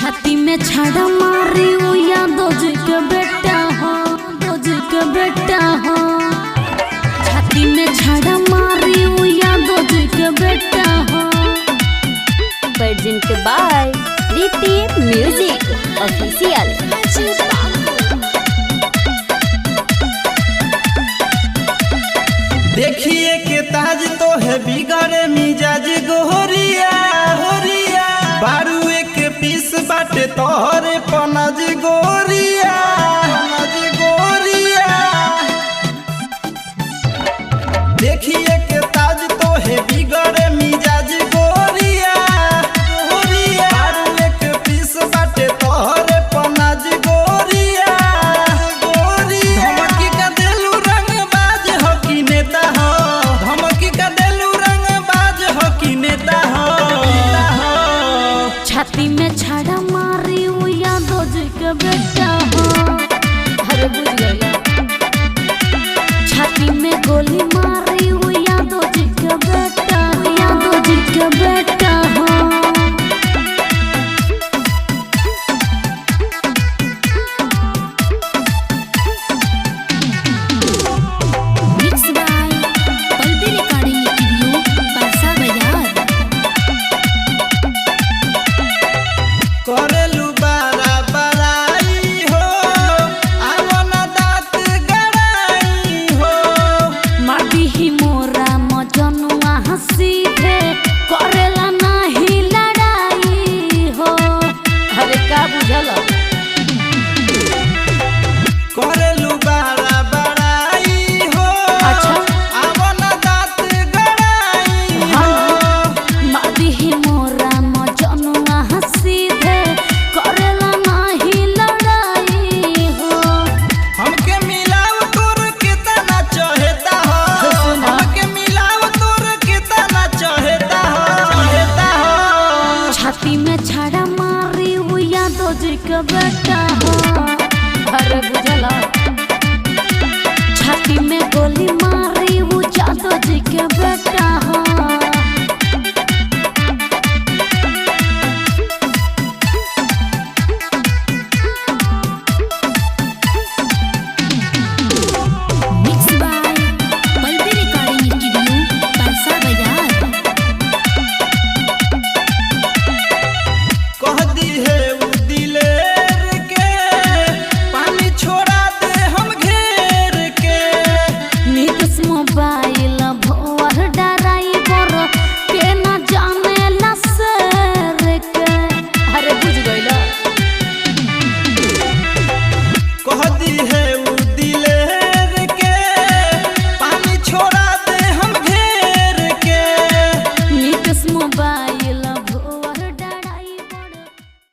छाती में छाड़ा मारी वो यादव जी के बेटा हो, जी के बेटा हो। छाती में छाड़ा मारी वो यादव जी के बेटा हो। प्रेजेंट बाय रीति म्यूजिक ऑफिशियल। देखिए के ताज तो है बिगड़े मिजाज गोहरिया होरिया, बारू एक पीस बाटे तोहरे पनज गोरिया पनज गोरिया। देखिए के ताज तो है बिगड़े मिजाज गोरिया गोरिया, बारू एक पीस बाटे तोहरे पनज गोरिया गोरिया। धमकी का देलू रंग बाज हो कि नेता हो, धमकी का देलू रंग बाज हो कि नेता हो। छाती में छाड़ा मारी वो यादव जी के बेटा हो। अरे बुझ गया। छाती में गोली मारी वो यादव जी के बेटा, यादव जी के बेटा हो। Mix by Pulpy recording studio Parsa Bazar. करेलू बारा बराई हो, आवना दाँत गड़ाई हो। माटी ही मोरा मजनुआ हंसी थे, करेला नाही लड़ाई हो। अरे का बुझल? करेलू बारा बराई हो, अच्छा। आवना दाँत गड़ाई हो। माटी ही मोरा मजनुआ हंसी थे, करेला नाही लड़ाई हो। हमके मिलाव तोर कितना चहेता हो, सुना। हमके मिलाव तोर कितना चहेता हो चहेता हो। छाती में छाड़ा मारी वो यादव जी के बेटा हो। अरे बुझल? छाती में गोली मारी वो यादव जी के बेटा हो। Mix by Pulpy recording studio Parsa Bazar. कह दी है वो दिलेर के, पानी छोड़ा दे हम घेर के। निकस मोबाइल भोर ड्राइवर के न जाने लसर के। अरे बुझ गइल? कह दी है वो